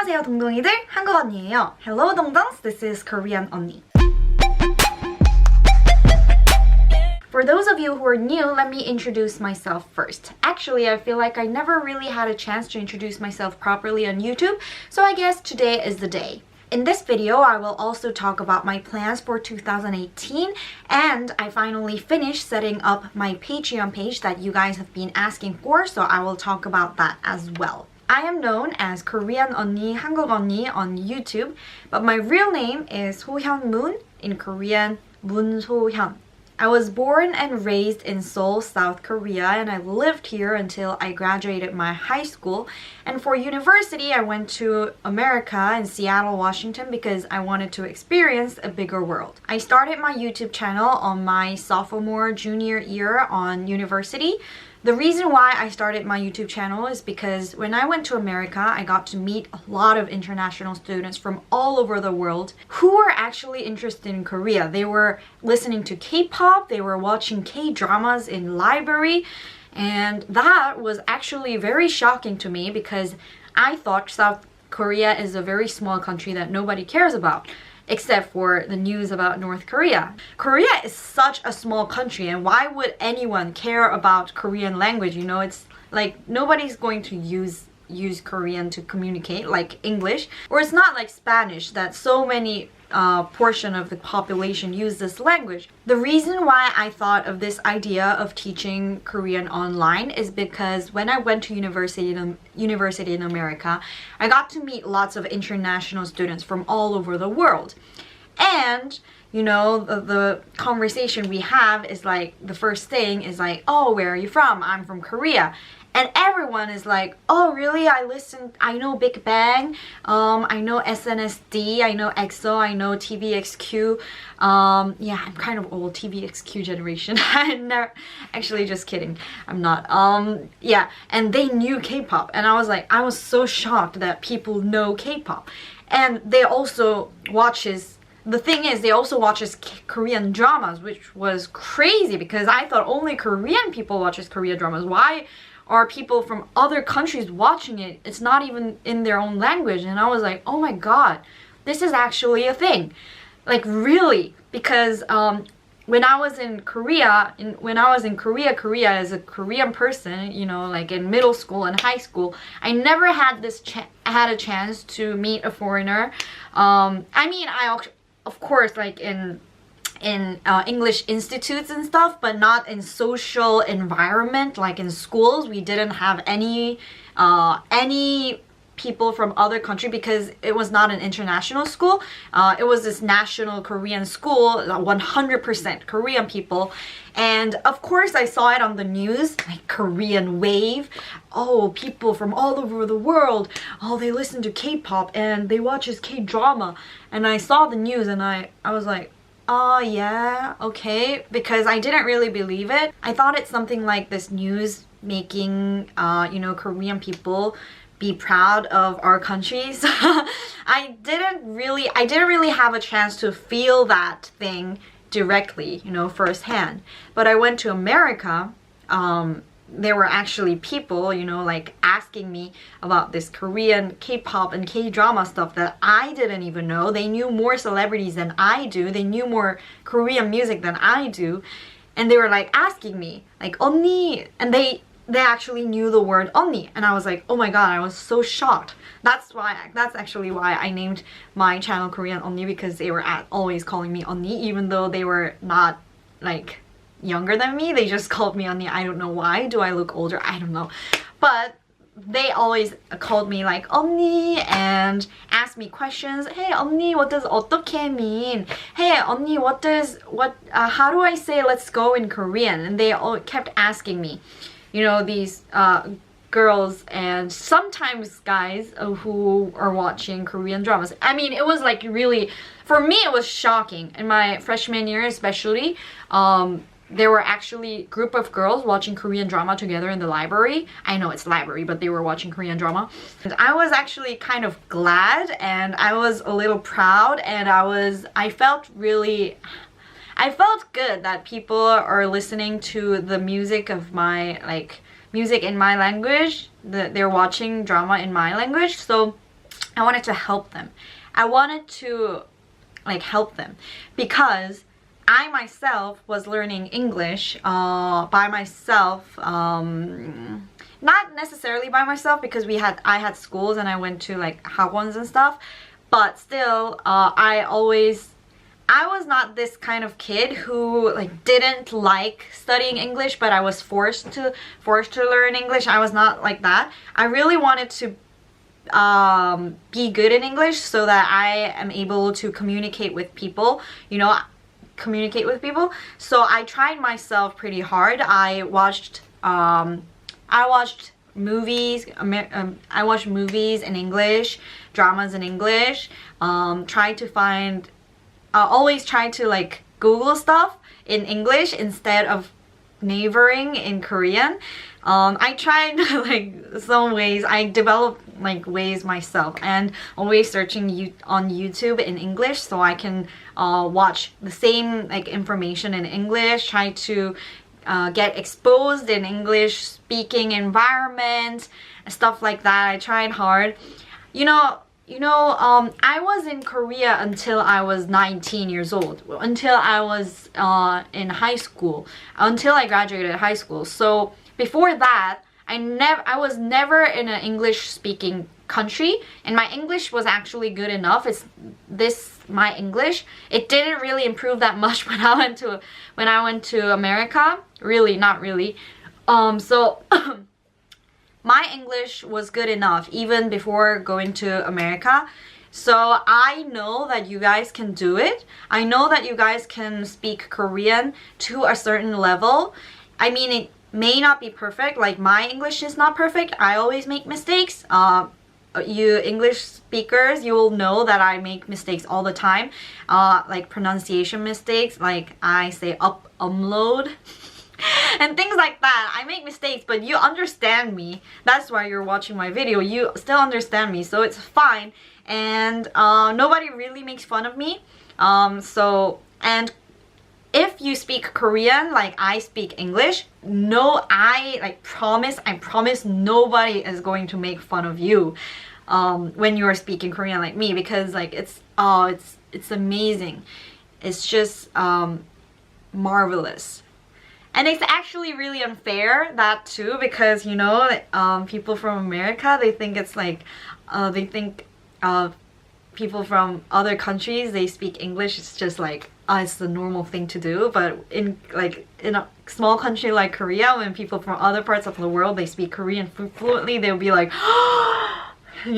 안녕하세요 동동이들, 한국언니예요. Hello 동동s, this is koreanlanguage. For those of you who are new, let me introduce myself first. Actually, I feel like I never really had a chance to introduce myself properly on YouTube, so I guess today is the day. In this video, I will also talk about my plans for 2018, and I finally finished setting up my Patreon page that you guys have been asking for, so I will talk about that as well. I am known as koreanlanguage, 한국언니 on YouTube, but my real name is Sohyun Moon, in Korean, Moon Sohyun. I was born and raised in Seoul, South Korea, and I lived here until I graduated my high school. And for university, I went to America in Seattle, Washington because I wanted to experience a bigger world. I started my YouTube channel on my sophomore, junior year on university. The reason why I started my YouTube channel is because when I went to America, I got to meet a lot of international students from all over the world who were actually interested in Korea. They were listening to K-pop, they were watching K-dramas in library, and that was actually very shocking to me because I thought South Korea is a very small country that nobody cares about, except for the news about North Korea. Korea is such a small country, and why would anyone care about Korean language? You know, it's like nobody's going to use Korean to communicate like English, or it's not like Spanish that so many portion of the population use this language. The reason why I thought of this idea of teaching Korean online is because when I went to university in America, I got to meet lots of international students from all over the world. And you know, the conversation we have is like, the first thing is like, oh, where are you from? I'm from Korea. And everyone is like, oh really, I know Big Bang, I know SNSD, I know EXO, I know TVXQ. Yeah, I'm kind of old, TVXQ generation. I'm never, actually just kidding, I'm not. Yeah, and they knew K-pop, and I was so shocked that people know K-pop. And they also the thing is, they also watches Korean dramas, which was crazy because I thought only Korean people watches Korean dramas. Why are people from other countries watching it? It's not even in their own language. And I was like, oh my god, this is actually a thing. Like really, because when I was in Korea, Korea as a Korean person, you know, like in middle school and high school, I never had had a chance to meet a foreigner. I mean, of course, like in English institutes and stuff, but not in social environment. Like in schools, we didn't have any people from other country because it was not an international school. It was this national Korean school, 100% Korean people. And of course I saw it on the news, like Korean wave. Oh, people from all over the world, oh, they listen to K-pop and they watch this K-drama. And I saw the news and I was like, oh yeah, okay, because I didn't really believe it. I thought it's something like this news making, you know, Korean people be proud of our countries. I didn't really have a chance to feel that thing directly, you know, firsthand. But I went to America. There were actually people, you know, like asking me about this Korean K-pop and K-drama stuff that I didn't even know. They knew more celebrities than I do. They knew more Korean music than I do. And they were like asking me, like, 언니, and they actually knew the word 언니, and I was like, oh my god, I was so shocked. That's actually why I named my channel koreanlanguage, because they were always calling me 언니, even though they were not like younger than me. They just called me 언니. I don't know why. Do I look older? I don't know. But they always called me like 언니 and asked me questions. Hey 언니, what does 어떻게 mean? Hey 언니, how do I say let's go in Korean? And they all kept asking me, you know, these girls and sometimes guys who are watching Korean dramas. I mean, it was like really, for me it was shocking. In my freshman year especially, there were actually a group of girls watching Korean drama together in the library. I know it's library, but they were watching Korean drama. And I was actually kind of glad, and I was a little proud, and I felt good that people are listening to the music of my, like, music in my language, that they're watching drama in my language. So I wanted to help them. I wanted to like help them because I myself was learning English by myself. Not necessarily by myself because I had schools and I went to like 학원s and stuff, but still I was not this kind of kid who like didn't like studying English, but I was forced to learn English. I was not like that. I really wanted to be good in English so that I am able to communicate with people, you know, so I tried myself pretty hard. I watched movies in English, dramas in English, always try to like Google stuff in English instead of neighboring in Korean. I tried like some ways. I developed like ways myself and always searching on YouTube in English so I can watch the same like information in English, try to get exposed in English speaking environment, stuff like that. I tried hard. I was in Korea until I was 19 years old, until I was in high school, until I graduated high school. So before that, I was never in an English speaking country, and my English was actually good enough. My English, it didn't really improve that much when I went to America. Really, not really. So my English was good enough even before going to America. So I know that you guys can do it. I know that you guys can speak Korean to a certain level. I mean, it may not be perfect. Like, my English is not perfect. I always make mistakes. You English speakers, you will know that I make mistakes all the time. Like pronunciation mistakes, like I say umlaut. And things like that. I make mistakes, but you understand me. That's why you're watching my video. You still understand me, so it's fine. And nobody really makes fun of me. And if you speak Korean like I speak English, I promise nobody is going to make fun of you when you are speaking Korean like me, because like it's amazing. It's just marvelous. And it's actually really unfair, that too, because, you know, people from America, they think it's like, people from other countries, they speak English, it's just like, it's the normal thing to do. But in a small country like Korea, when people from other parts of the world, they speak Korean fluently, they'll be like, you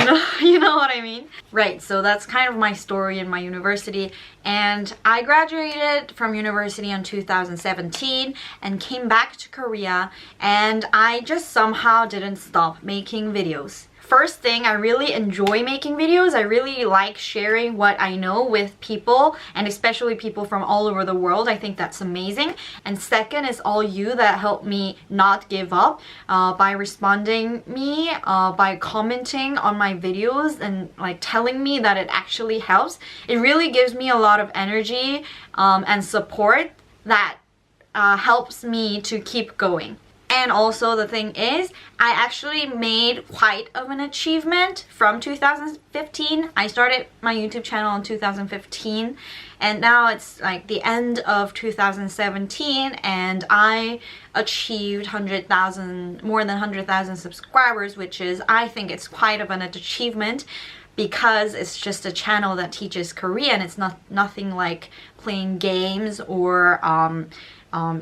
know what I mean? Right, so that's kind of my story in my university, and I graduated from university in 2017 and came back to Korea, and I just somehow didn't stop making videos. First thing, I really enjoy making videos. I really like sharing what I know with people, and especially people from all over the world. I think that's amazing. And second is all you that help me not give up by responding me, by commenting on my videos and like telling me that it actually helps. It really gives me a lot of energy and support that helps me to keep going. And also the thing is, I actually made quite of an achievement from 2015. I started my YouTube channel in 2015, and now it's like the end of 2017, and I achieved more than 100,000 subscribers, which is, I think it's quite of an achievement, because it's just a channel that teaches Korean. It's nothing like playing games or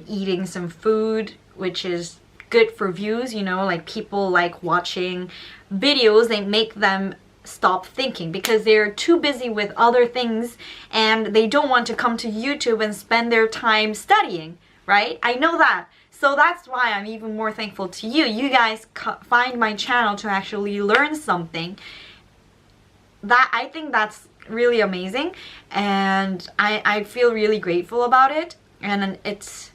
eating some food, which is good for views, you know, like people like watching videos, they make them stop thinking because they're too busy with other things and they don't want to come to YouTube and spend their time studying, right? I know that. So that's why I'm even more thankful to you. You guys find my channel to actually learn something. I think that's really amazing, and I feel really grateful about it. And it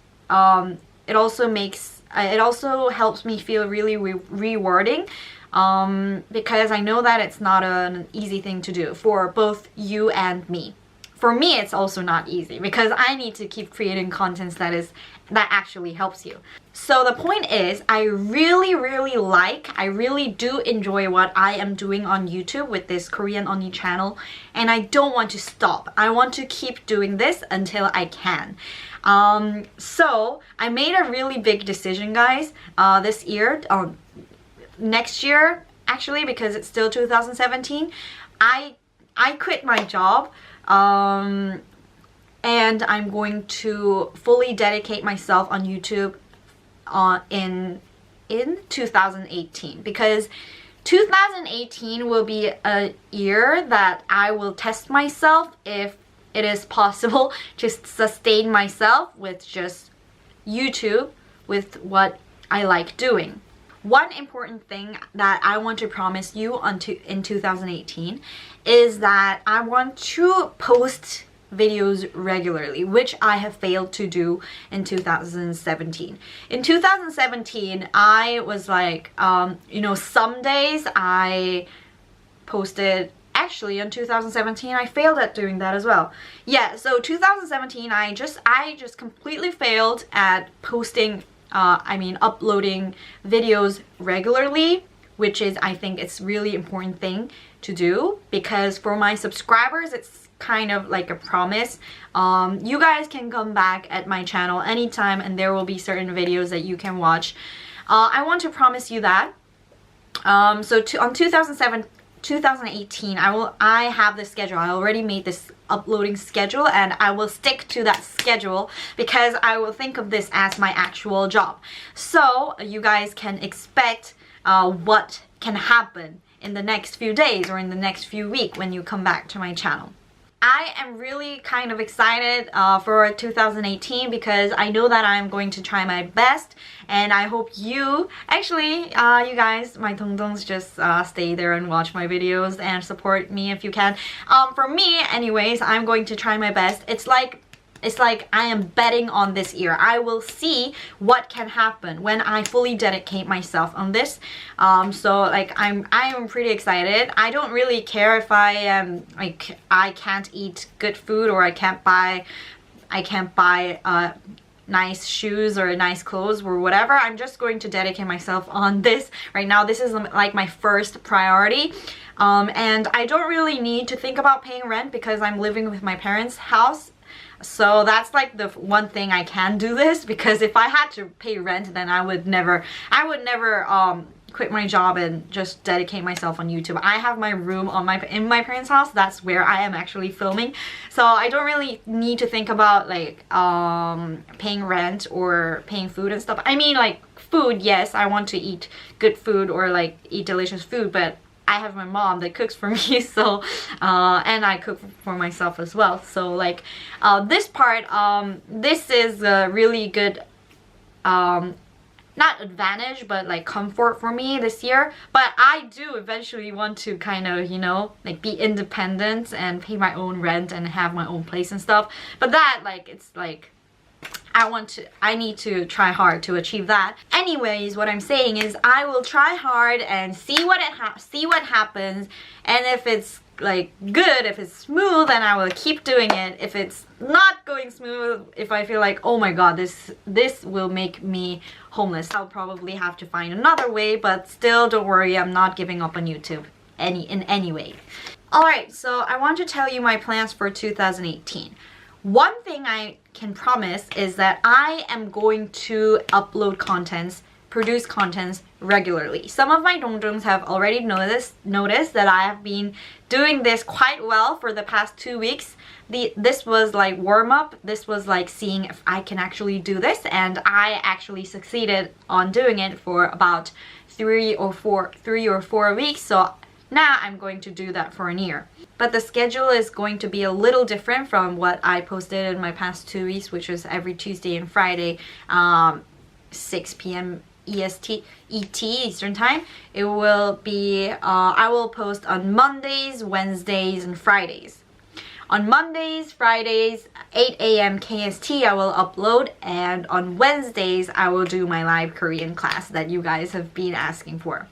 also helps me feel really rewarding, because I know that it's not an easy thing to do for both you and me. for me, it's also not easy because I need to keep creating content that actually helps you. So the point is, I really do enjoy what I am doing on YouTube with this Korean언니 channel, and I don't want to stop. I want to keep doing this until I can. So I made a really big decision, guys, this year, next year actually, because it's still 2017. I quit my job, and I'm going to fully dedicate myself on YouTube in 2018, because 2018 will be a year that I will test myself if it is possible to sustain myself with just YouTube, with what I like doing. One important thing that I want to promise you in 2018 is that I want to post videos regularly, which I have failed to do in 2017. In 2017, I was like, some days I posted. Actually, in 2017, I failed at doing that as well. Yeah, so 2017, I just completely failed at posting, uploading videos regularly, which is, I think, it's really important thing to do, because for my subscribers, it's kind of like a promise. You guys can come back at my channel anytime, and there will be certain videos that you can watch. I want to promise you that. On 2018, I have this schedule. I already made this uploading schedule, and I will stick to that schedule because I will think of this as my actual job. So you guys can expect what can happen in the next few days or in the next few weeks when you come back to my channel. I am really kind of excited for 2018 because I know that I'm going to try my best, and I hope you, actually, you guys, my dongdongs, just stay there and watch my videos and support me if you can. For me, anyways, I'm going to try my best. It's like I am betting on this year. I will see what can happen when I fully dedicate myself on this. So like I am pretty excited. I don't really care if I am like I can't eat good food or I can't buy nice shoes or nice clothes or whatever. I'm just going to dedicate myself on this right now. This is like my first priority. And I don't really need to think about paying rent because I'm living with my parents' house. So that's like the one thing I can do this, because if I had to pay rent, then I would never quit my job and just dedicate myself on YouTube. I have my room in my parents' house. That's where I am actually filming. So I don't really need to think about like paying rent or paying food and stuff. I mean, like food, yes, I want to eat good food or like eat delicious food, but I have my mom that cooks for me, so and I cook for myself as well. So like this part, this is a really good not advantage, but like comfort for me this year. But I do eventually want to kind of, like be independent and pay my own rent and have my own place and stuff. But that, like, it's like I need to try hard to achieve that. Anyways, what I'm saying is I will try hard and see what happens, and if it's like good, if it's smooth, then I will keep doing it. If it's not going smooth, if I feel like, oh my god, this will make me homeless, I'll probably have to find another way, but still, don't worry, I'm not giving up on YouTube in any way. Alright, so I want to tell you my plans for 2018. One thing I can promise is that I am going to upload contents, produce contents regularly. Some of my dongdongs have already noticed that I have been doing this quite well for the past 2 weeks. This was like warm-up. This was like seeing if I can actually do this, and I actually succeeded on doing it for about 3 or 4 weeks. So now I'm going to do that for a year. But the schedule is going to be a little different from what I posted in my past 2 weeks, which was every Tuesday and Friday, 6 p.m. ET Eastern Time. It will be, I will post on Mondays, Wednesdays, and Fridays. On Mondays, Fridays, 8 a.m. KST, I will upload, and on Wednesdays, I will do my live Korean class that you guys have been asking for.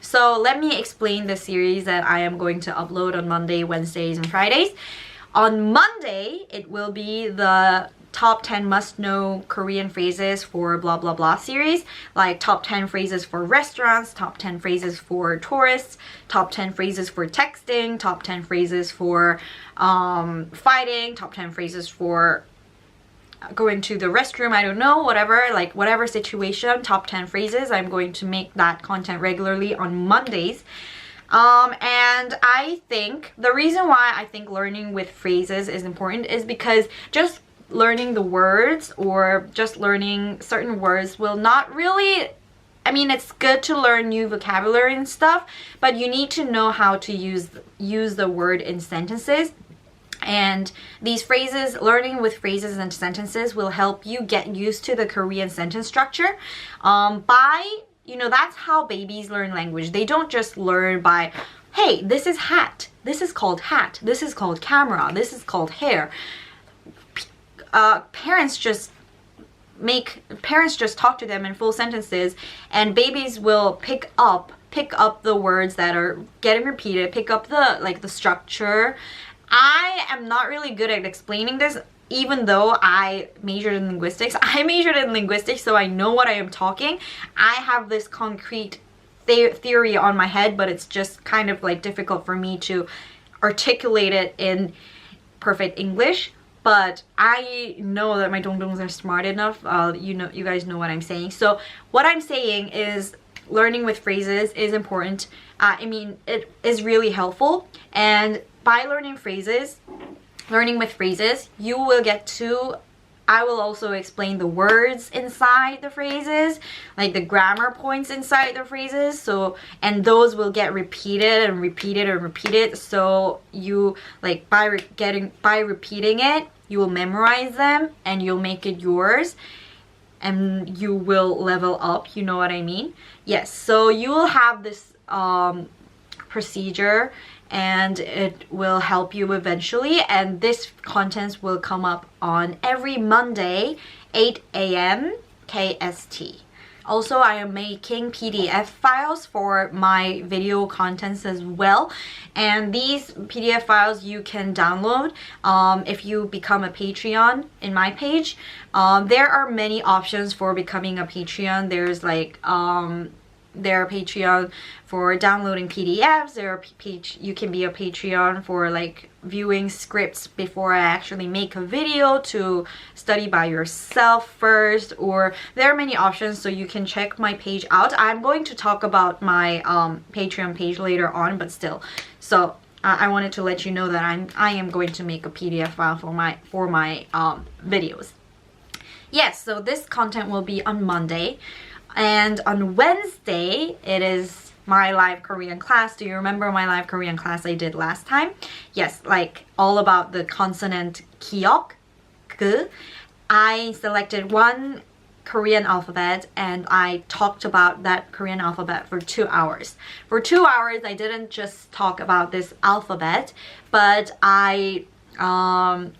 So let me explain the series that I am going to upload on Monday, Wednesdays, and Fridays. On Monday, it will be the top 10 must-know Korean phrases for blah blah blah series, like top 10 phrases for restaurants, top 10 phrases for tourists, top 10 phrases for texting, top 10 phrases for fighting, top 10 phrases for going to the restroom, I don't know, whatever, like whatever situation, top 10 phrases. I'm going to make that content regularly on Mondays. And I think the reason why I think learning with phrases is important is because just learning the words or just learning certain words will not really, I mean, it's good to learn new vocabulary and stuff, but you need to know how to use the word in sentences. And these phrases, learning with phrases and sentences will help you get used to the Korean sentence structure. That's how babies learn language. They don't just learn by, hey, this is hat, this is called hat, this is called camera, this is called hair. Parents just talk to them in full sentences, and babies will pick up the words that are getting repeated, pick up the structure. I am not really good at explaining this, even though I majored in linguistics. So I know what I am talking. I have this concrete theory on my head, but it's just kind of like difficult for me to articulate it in perfect English. But I know that my dongdongs are smart enough. You guys know what I'm saying. So what I'm saying is learning with phrases is important. It is really helpful. And by learning with phrases, you will get to, I will also explain the words inside the phrases, like the grammar points inside the phrases. So, and those will get repeated and repeated and repeated. So you, like, by repeating it, you will memorize them and you'll make it yours and you will level up, you know what I mean? Yes, so you will have this procedure and it will help you eventually, and this content will come up on every Monday 8 a.m. KST. Also, I am making PDF files for my video contents as well, and these PDF files you can download if you become a Patreon in my page. There are many options for becoming a Patreon. There's like there are Patreon for downloading PDFs. You can be a Patreon for like viewing scripts before I actually make a video to study by yourself first, or there are many options, so you can check my page out. I'm going to talk about my Patreon page later on, but still. So I wanted to let you know that I am going to make a PDF file for my videos. Yes, so this content will be on Monday. And on Wednesday, it is my live Korean class. Do you remember my live Korean class I did last time? Yes, like all about the consonant 기억, 그. I selected one Korean alphabet and I talked about that Korean alphabet for 2 hours. For 2 hours, I didn't just talk about this alphabet, but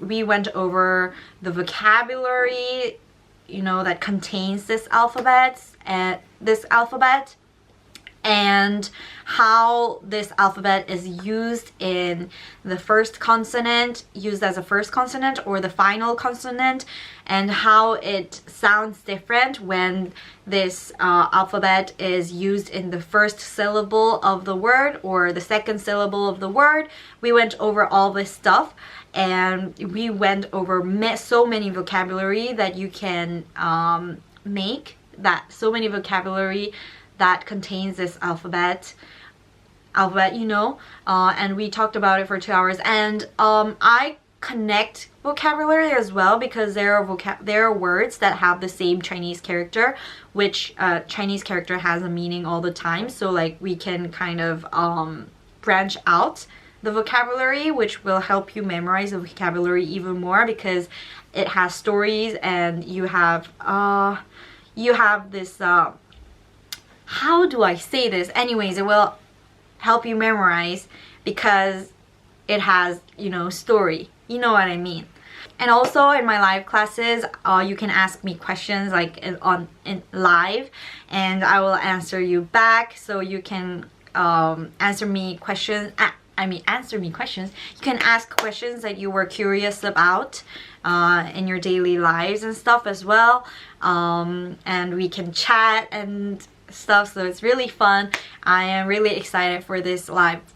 we went over the vocabulary, that contains this alphabet, and how this alphabet is used in the first consonant, used as a first consonant or the final consonant, and how it sounds different when this alphabet is used in the first syllable of the word or the second syllable of the word. We went over all this stuff, and we went over so many vocabulary that you can make, so many vocabulary that contains this alphabet, and we talked about it for 2 hours. And I connect vocabulary as well, because there are words that have the same Chinese character, which Chinese character has a meaning all the time. So like we can kind of branch out the vocabulary, which will help you memorize the vocabulary even more, because it has stories, and you have this how do I say this? Anyways, it will help you memorize because it has, story. You know what I mean. And also in my live classes, you can ask me questions like in live, and I will answer you back. So you can answer me questions answer me questions. You can ask questions that you were curious about in your daily lives and stuff as well. And we can chat and stuff, so it's really fun. I am really excited for this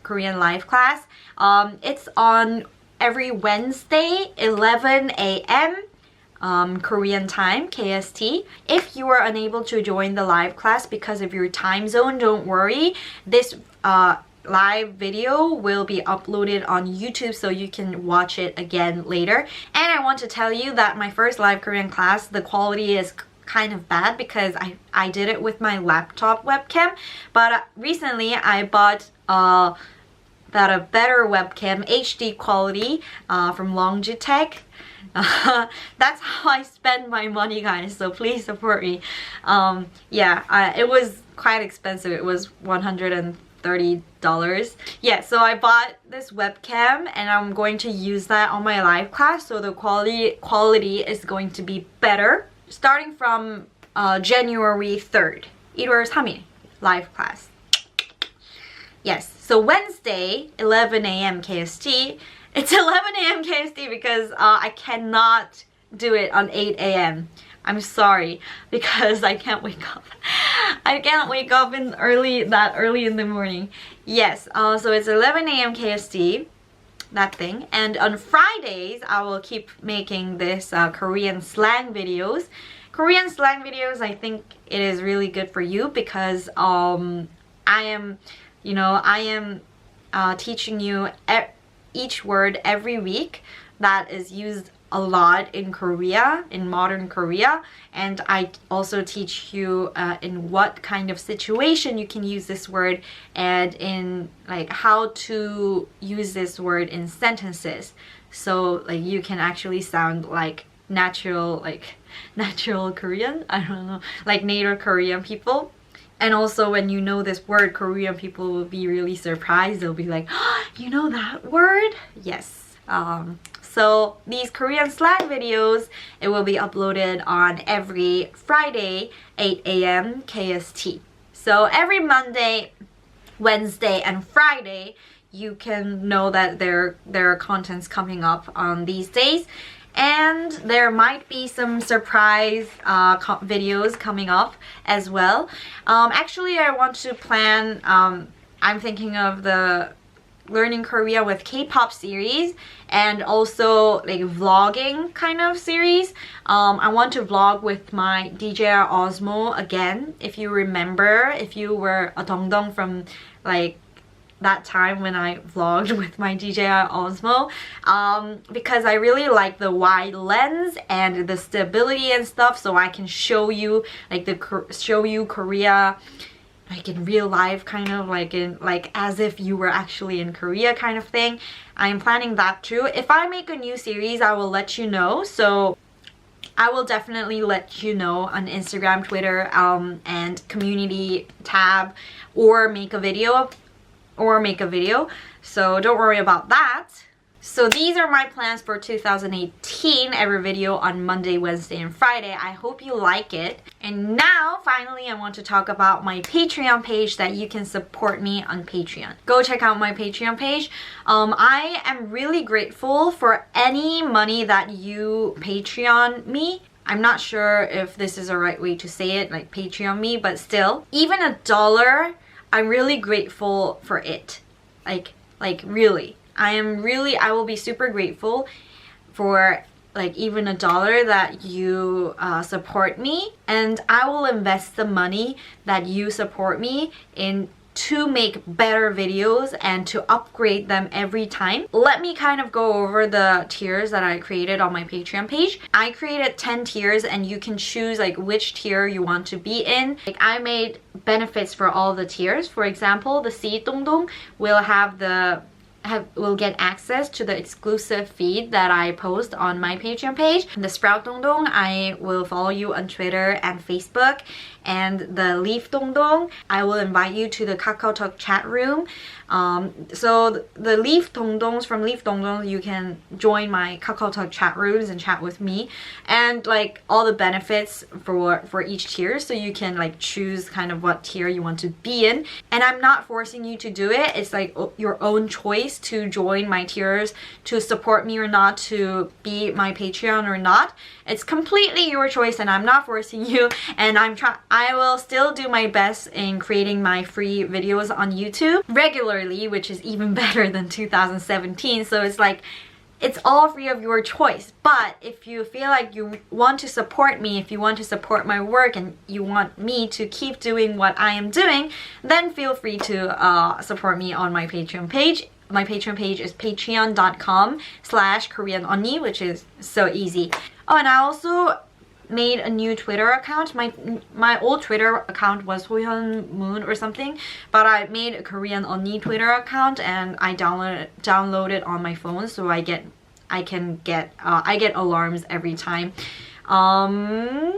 Korean live class. It's on every Wednesday, 11 a.m. Korean time, KST. If you are unable to join the live class because of your time zone, don't worry. This live video will be uploaded on YouTube so you can watch it again later. And I want to tell you that my first live Korean class, the quality is kind of bad because I did it with my laptop webcam, but recently I bought a better webcam, HD quality, from Longitech. That's how I spend my money, guys, so please support me. Yeah, it was quite expensive. It was $130. Yeah, so I bought this webcam and I'm going to use that on my live class, so the quality is going to be better. Starting from January 3rd, 1월 3일, live class. Yes, so Wednesday, 11 a.m. KST. It's 11 a.m. KST because I cannot do it on 8 a.m. I'm sorry, because I can't wake up. I can't wake up that early in the morning. Yes, so it's 11 a.m. KST. That thing. And on Fridays I will keep making this Korean slang videos. Korean slang videos, I think it is really good for you because I am teaching you each word every week that is used a lot in Korea, in modern Korea, and I also teach you in what kind of situation you can use this word and in like how to use this word in sentences, so like you can actually sound like natural Korean, I don't know, like native Korean people. And also when you know this word, Korean people will be really surprised. They'll be like, oh, you know that word? Yes. So these Korean slang videos, it will be uploaded on every Friday, 8 a.m. KST. So every Monday, Wednesday, and Friday, you can know that there are contents coming up on these days. And there might be some surprise videos coming up as well. Actually, I want to plan, I'm thinking of the Learning Korea with K-pop series and also like vlogging kind of series. I want to vlog with my DJI Osmo again. If you remember, if you were a dongdong from like that time when I vlogged with my DJI Osmo, because I really like the wide lens and the stability and stuff, so I can show you like Korea like in real life, kind of like as if you were actually in Korea kind of thing. I'm planning that too. If I make a new series, I will let you know. So I will definitely let you know on Instagram, Twitter, and community tab, or make a video. So don't worry about that. So these are my plans for 2018. Every video on Monday, Wednesday, and Friday. I hope you like it. And now, finally, I want to talk about my Patreon page that you can support me on Patreon. Go check out my Patreon page. I am really grateful for any money that you Patreon me. I'm not sure if this is a right way to say it, like Patreon me, but still. Even $1, I'm really grateful for it. Like really. I will be super grateful for like even $1 that you support me, and I will invest the money that you support me in to make better videos and to upgrade them every time. Let me kind of go over the tiers that I created on my Patreon page. I created 10 tiers and you can choose like which tier you want to be in. Like I made benefits for all the tiers. For example, the Si Dongdong will get access to the exclusive feed that I post on my Patreon page. The Sprout Dongdong, I will follow you on Twitter and Facebook. And the Leaf Dongdong, I will invite you to the KakaoTalk chat room. So the Leaf Dongdongs, from Leaf Dongdongs, you can join my KakaoTalk chat rooms and chat with me, and like all the benefits for each tier, so you can like choose kind of what tier you want to be in. And I'm not forcing you to do it. It's like your own choice to join my tiers, to support me or not, to be my Patreon or not. It's completely your choice, and I'm not forcing you. And I will still do my best in creating my free videos on YouTube regularly, which is even better than 2017. So it's like, it's all free of your choice. But if you feel like you want to support me, if you want to support my work, and you want me to keep doing what I am doing, then feel free to support me on my Patreon page. My Patreon page is patreon.com/koreanlanguage, which is so easy. Oh, and I also made a new Twitter account. My old Twitter account was Sohyun Moon or something, but I made a koreanlanguage Twitter account, and I downloaded on my phone, so I get alarms every time. Why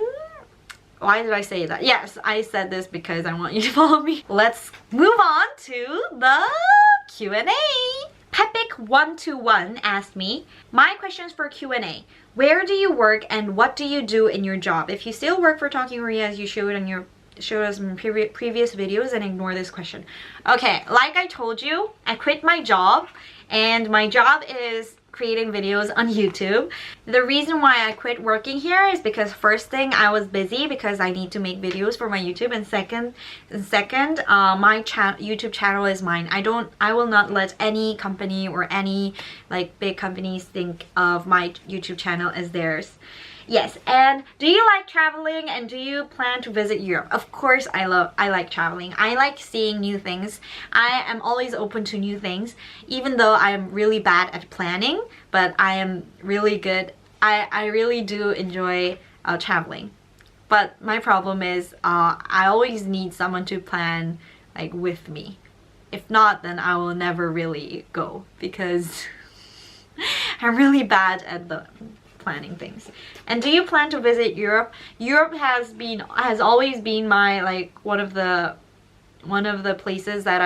did I say that? Yes, I said this because I want you to follow me. Let's move on to the Q&A. Pepic121 asked me, my questions for Q&A. Where do you work and what do you do in your job? If you still work for Talking Korea as you showed us in previous videos, and ignore this question. Okay, like I told you, I quit my job, and my job is creating videos on YouTube. The reason why I quit working here is because first thing, I was busy because I need to make videos for my YouTube, and second, my YouTube channel is mine. I will not let any company or any like big companies think of my YouTube channel as theirs. Yes, and do you like traveling, and do you plan to visit Europe? Of course I like traveling. I like seeing new things. I am always open to new things, even though I am really bad at planning, but I am really good. I really do enjoy traveling. But my problem is I always need someone to plan like with me. If not, then I will never really go, because I'm really bad at the planning things. And do you plan to visit Europe? Europe has always been my like one of the places that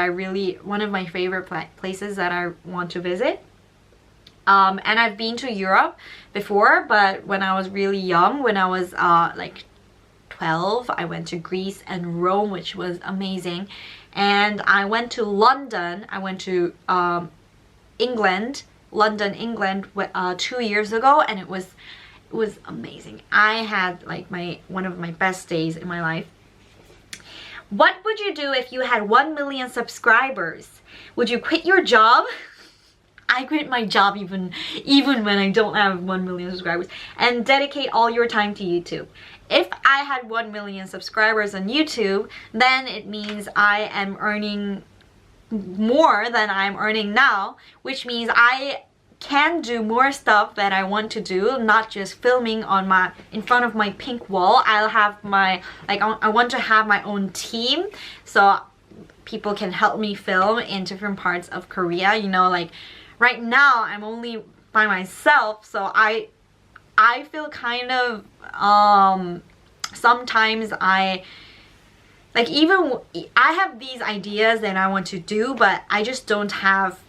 one of my favorite places that I want to visit. And I've been to Europe before, but when I was really young, when I was like 12, I went to Greece and Rome, which was amazing. And I went to London. I went to London, England 2 years ago, and it was amazing. I had like one of my best days in my life. What would you do if you had 1 million subscribers? Would you quit your job? I quit my job even when I don't have 1 million subscribers, and dedicate all your time to YouTube. If I had 1 million subscribers on YouTube, then it means I am earning more than I'm earning now, which means I can do more stuff that I want to do, not just filming in front of my pink wall. I'll have I want to have my own team, so people can help me film in different parts of Korea. You know, like right now I'm only by myself, so I feel kind of sometimes I have these ideas that I want to do, but I just don't have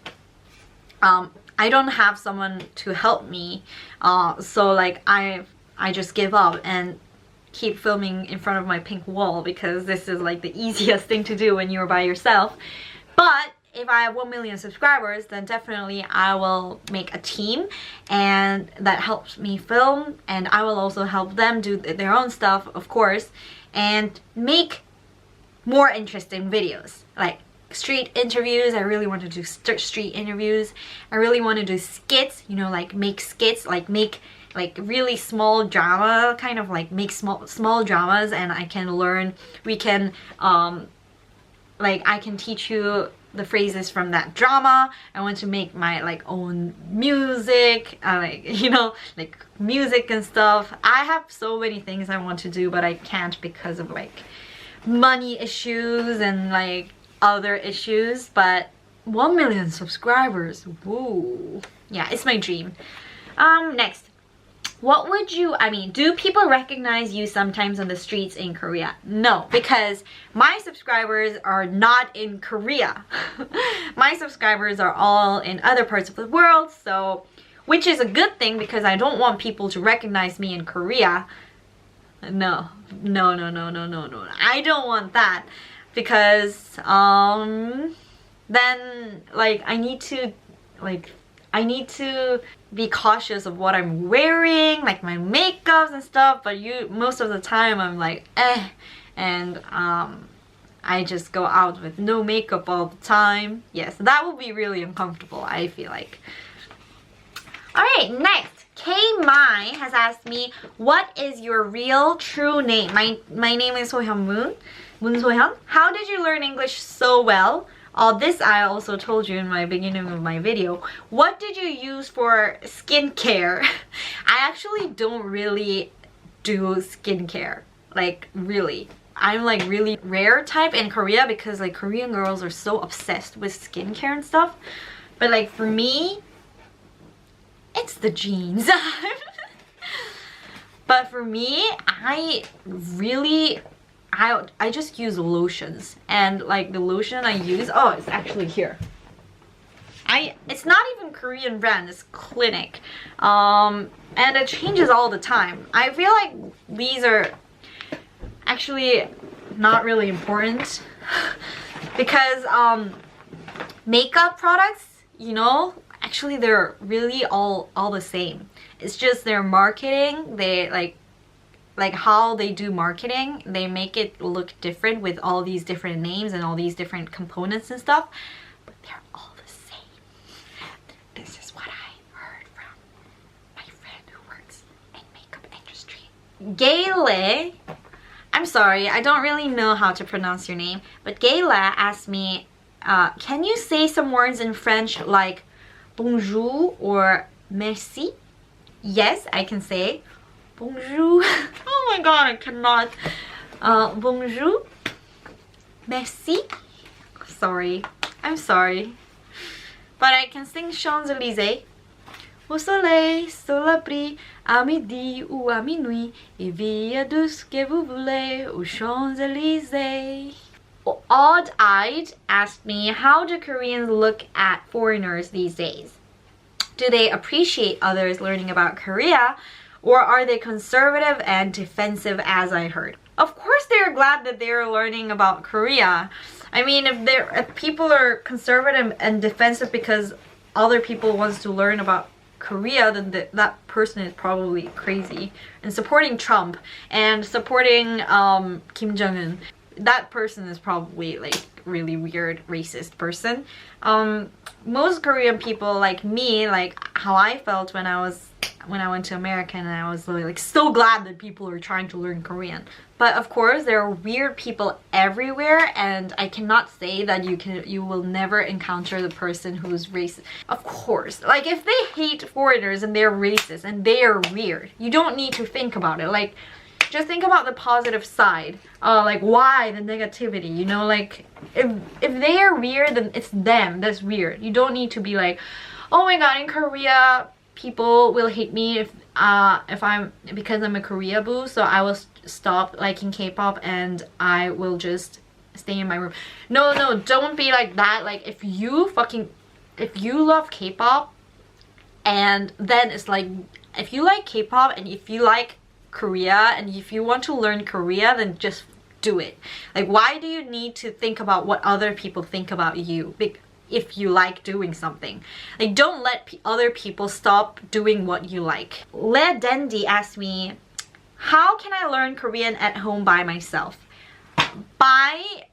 I don't have someone to help me, so like I just give up and keep filming in front of my pink wall, because this is like the easiest thing to do when you're by yourself. But if I have 1 million subscribers, then definitely I will make a team, and that helps me film, and I will also help them do their own stuff, of course, and make more interesting videos, like street interviews. I really want to do street interviews. I really want to do skits, you know, like make skits, like make like really small drama, kind of like make small dramas, and I can learn, I can teach you the phrases from that drama. I want to make my like own music, you know, like music and stuff. I have so many things I want to do, but I can't because of like money issues and like other issues. But 1 million subscribers, woo, yeah, it's my dream. Next, what would you, I mean, do people recognize you sometimes on the streets in Korea? No, because my subscribers are not in Korea. My subscribers are all in other parts of the world, so, which is a good thing because I don't want people to recognize me in Korea. No. I don't want that because, then, like, I need to be cautious of what I'm wearing, like my makeups and stuff, but most of the time I'm like, and I just go out with no makeup all the time. Yes, that would be really uncomfortable, I feel like. Alright, next. K Mai has asked me, what is your real true name? My name is Sohyun Moon Sohyun. How did you learn English so well? This I also told you in my beginning of my video. What did you use for skincare? I actually don't really do skincare. Like, really. I'm like really rare type in Korea because like Korean girls are so obsessed with skincare and stuff. But like for me, it's the jeans. But for me, I just use lotions, and like the lotion I use, oh, it's actually here. It's not even Korean brand, it's Clinique, and it changes all the time. I feel like these are actually not really important because makeup products, you know, actually they're really all the same. It's just their marketing, they like how they do marketing, they make it look different with all these different names and all these different components and stuff, but they're all the same. This is what I heard from my friend who works in makeup industry. Gayle, I'm sorry, I don't really know how to pronounce your name, but Gayle asked me, can you say some words in French like bonjour or merci? Yes, I can say bonjour. Oh my god, I cannot. Bonjour. Merci. Sorry. I'm sorry. But I can sing Champs-Élysées. Au soleil, sous l'abri, à midi ou à minuit, il vient de ce que vous voulez aux Champs-Élysées. Odd-eyed asked me, how do Koreans look at foreigners these days? Do they appreciate others learning about Korea? Or are they conservative and defensive, as I heard? Of course they're glad that they're learning about Korea. I mean, if people are conservative and defensive because other people wants to learn about Korea, then that person is probably crazy. And supporting Trump and supporting Kim Jong-un, that person is probably like really weird racist person. Most Korean people like me, like how I felt when I went to America, and I was like so glad that people are trying to learn Korean. But of course there are weird people everywhere, and I cannot say that you will never encounter the person who's racist. Of course, like if they hate foreigners and they're racist and they are weird, you don't need to think about it. Like just think about the positive side. Like why the negativity, you know, like if they are weird, then it's them that's weird. You don't need to be like, oh my god, in Korea people will hate me if I'm because I'm a Korea boo, so I will stop liking K-pop and I will just stay in my room. No, don't be like that. Like if you love K-pop, and then it's like if you like K-pop and if you like Korea and if you want to learn Korea, then just do it. Like why do you need to think about what other people think about you if you like doing something? Like don't let other people stop doing what you like. Le Dendi asked me, how can I learn Korean at home by myself? By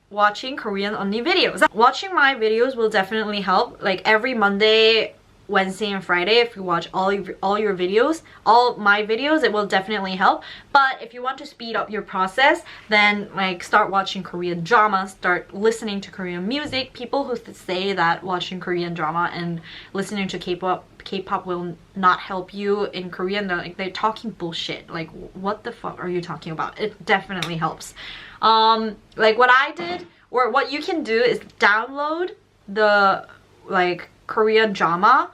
watching koreanlanguage videos. Watching my videos will definitely help. Like every Monday, Wednesday and Friday, if you watch all your videos, all my videos, it will definitely help. But if you want to speed up your process, then like start watching Korean drama, start listening to Korean music. People who say that watching Korean drama and listening to K-pop will not help you in Korean, they're talking bullshit. Like what the fuck are you talking about? It definitely helps. Like what I did, or what you can do, is download the like Korean drama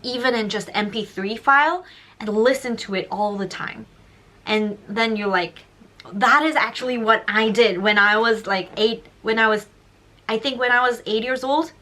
even in just MP3 file, and listen to it all the time. And then you're like, that is actually what I did when I was like 8 years old.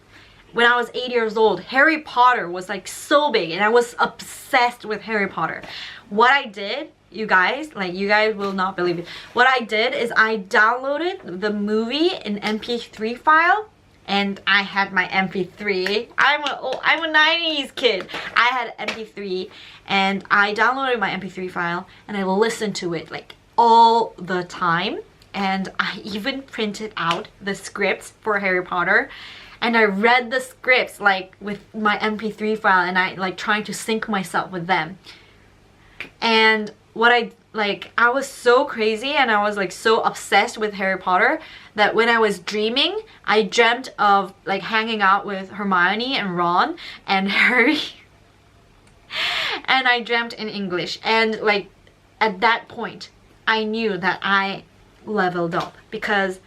When I was 8 years old, Harry Potter was like so big and I was obsessed with Harry Potter. What I did, you guys will not believe it. What I did is I downloaded the movie in MP3 file, and I had my MP3. I'm a 90s kid. I had MP3 and I downloaded my MP3 file and I listened to it like all the time. And I even printed out the scripts for Harry Potter. And I read the scripts like with my MP3 file, and I like trying to sync myself with them. And what I was so crazy and I was like so obsessed with Harry Potter that when I was dreaming, I dreamt of like hanging out with Hermione and Ron and Harry. And I dreamt in English. And like at that point, I knew that I leveled up, because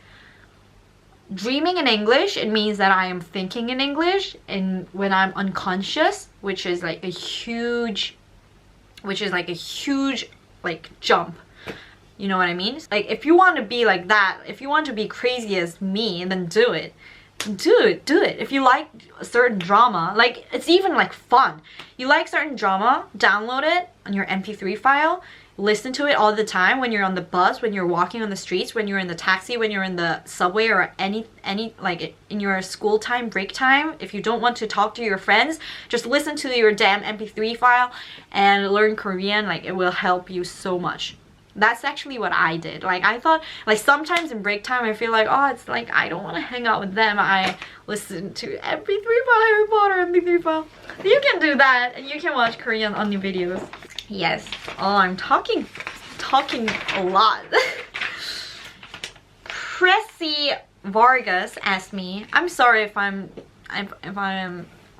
dreaming in English, it means that I am thinking in English, and when I'm unconscious, which is like a huge like jump. You know what I mean? Like if you want to be like that, if you want to be crazy as me, then do it. Do it. If you like a certain drama, like it's even like fun. You like certain drama, download it on your MP3 file. Listen to it all the time when you're on the bus, when you're walking on the streets, when you're in the taxi, when you're in the subway, or any like in your school time, break time. If you don't want to talk to your friends, just listen to your damn MP3 file and learn Korean. Like it will help you so much. That's actually what I did. Like I thought, like sometimes in break time I feel like, oh, it's like I don't want to hang out with them. I listen to MP3 file, Harry Potter MP3 file. You can do that, and you can watch koreanlanguage videos. Yes. Oh, I'm talking a lot. Pressy Vargas asked me, I'm sorry if I'm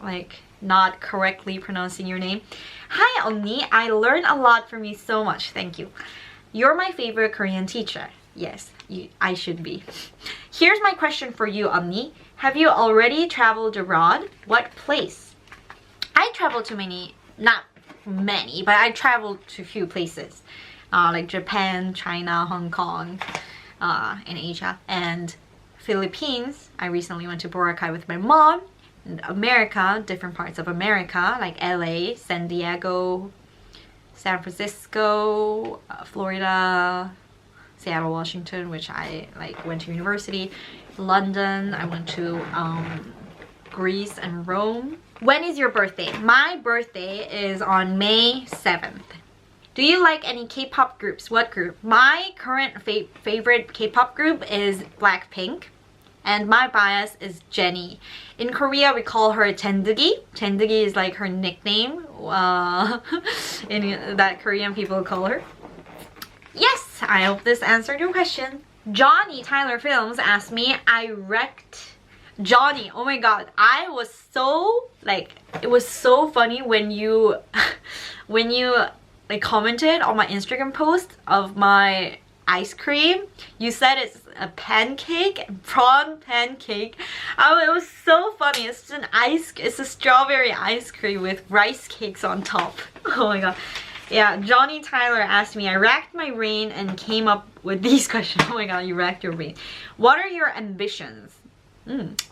like not correctly pronouncing your name. Hi, Onni. I learned a lot from you so much. Thank you. You're my favorite Korean teacher. Yes, I should be. Here's my question for you, Onni. Have you already traveled abroad? What place? I traveled to not many, but I traveled to a few places. Like Japan, China, Hong Kong, in Asia, and Philippines. I recently went to Boracay with my mom. And America, different parts of America, like LA, San Diego, San Francisco, Florida, Seattle, Washington, which I like went to university, London. I went to Greece and Rome. When is your birthday? My birthday is on May 7th. Do you like any K-pop groups? What group? My current favorite K-pop group is Blackpink. And my bias is Jennie. In Korea, we call her Jende기. Jende기 is like her nickname in that Korean people call her. Yes, I hope this answered your question. Johnny Tyler Films asked me, I wrecked Johnny. Oh my god, I was so like, it was so funny when you like commented on my Instagram post of my ice cream. You said it's a pancake, prawn pancake. Oh, it was so funny. It's a strawberry ice cream with rice cakes on top. Oh my god. Yeah, Johnny Tyler asked me, I racked my brain and came up with these questions. Oh my god, you racked your brain. What are your ambitions?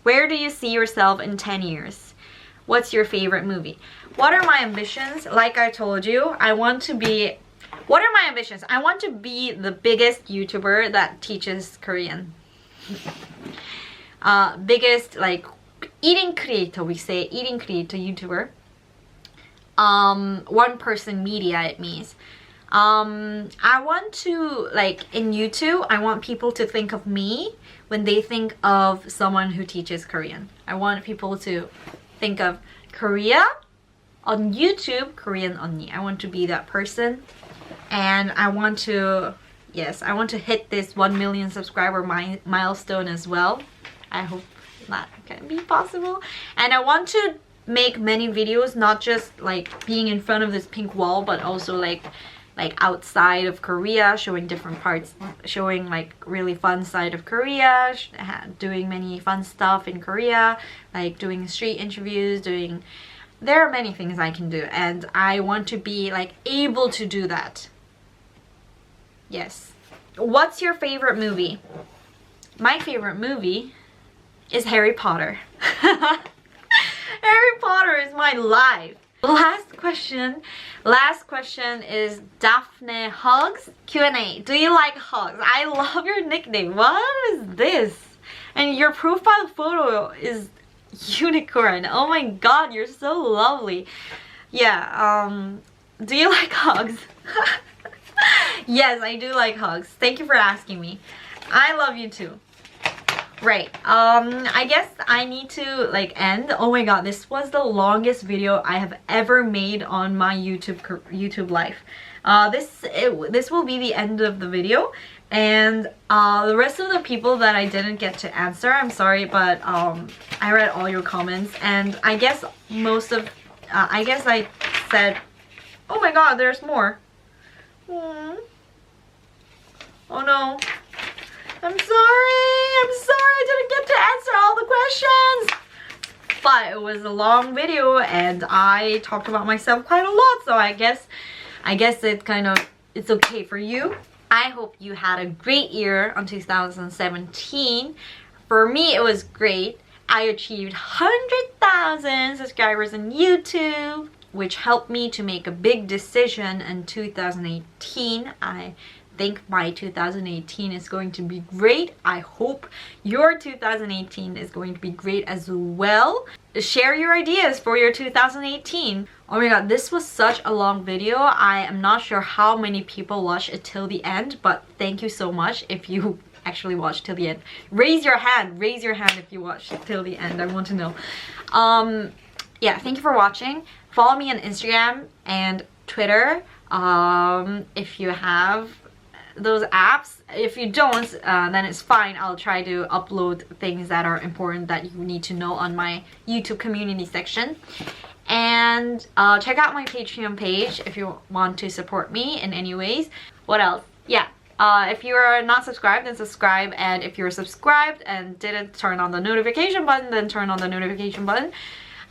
Where do you see yourself in 10 years? What's your favorite movie? What are my ambitions? Like I told you, what are my ambitions? I want to be the biggest YouTuber that teaches Korean. Biggest like eating creator, we say eating creator YouTuber. One person media, it means. I want to, like in YouTube, I want people to think of me when they think of someone who teaches Korean. I want people to think of Korea on YouTube, koreanlanguage. I want to be that person. And I want to, yes, I want to hit this 1 million subscriber milestone as well. I hope that can be possible. And I want to make many videos, not just like being in front of this pink wall, but also like outside of Korea, showing different parts, showing like really fun side of Korea, doing many fun stuff in Korea, like doing street interviews, doing there are many things I can do, and I want to be like able to do that. Yes. What's your favorite movie? My favorite movie is Harry Potter. Harry Potter is my life. Last question is Daphne Hugs Q&A. Do you like hugs? I love your nickname. What is this? And your profile photo is unicorn. Oh my god, you're so lovely. Yeah, do you like hugs? Yes, I do like hugs. Thank you for asking me. I love you too. Right, I guess I need to like end. Oh my god, this was the longest video I have ever made on my YouTube life. This will be the end of the video, and the rest of the people that I didn't get to answer, I'm sorry, but I read all your comments, and I guess most of I guess I said, oh my god, there's more. Oh no, I'm sorry, I didn't get to answer all the questions, but it was a long video and I talked about myself quite a lot, so I guess it's okay for you. I hope you had a great year on 2017. For me, it was great. I achieved 100,000 subscribers on YouTube, which helped me to make a big decision in 2018. I think my 2018 is going to be great. I hope your 2018 is going to be great as well. Share your ideas for your 2018. Oh my god, this was such a long video. I am not sure how many people watched it till the end, but thank you so much if you actually watched till the end. Raise your hand if you watched till the end. I want to know. Yeah, thank you for watching. Follow me on Instagram and Twitter if you have those apps. If you don't, then it's fine. I'll try to upload things that are important that you need to know on my YouTube community section. And check out my Patreon page if you want to support me in any ways. What else? Yeah, if you are not subscribed, then subscribe. And if you're subscribed and didn't turn on the notification button, then turn on the notification button.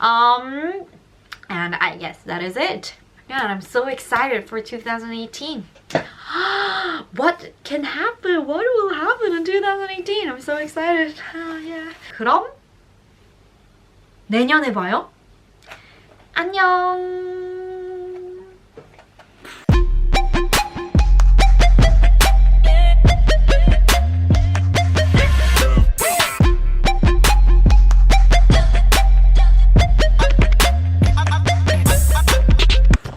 And I guess that is it. Yeah, and I'm so excited for 2018. What can happen? What will happen in 2018? I'm so excited. Yeah. 그럼 내년에 봐요. 안녕.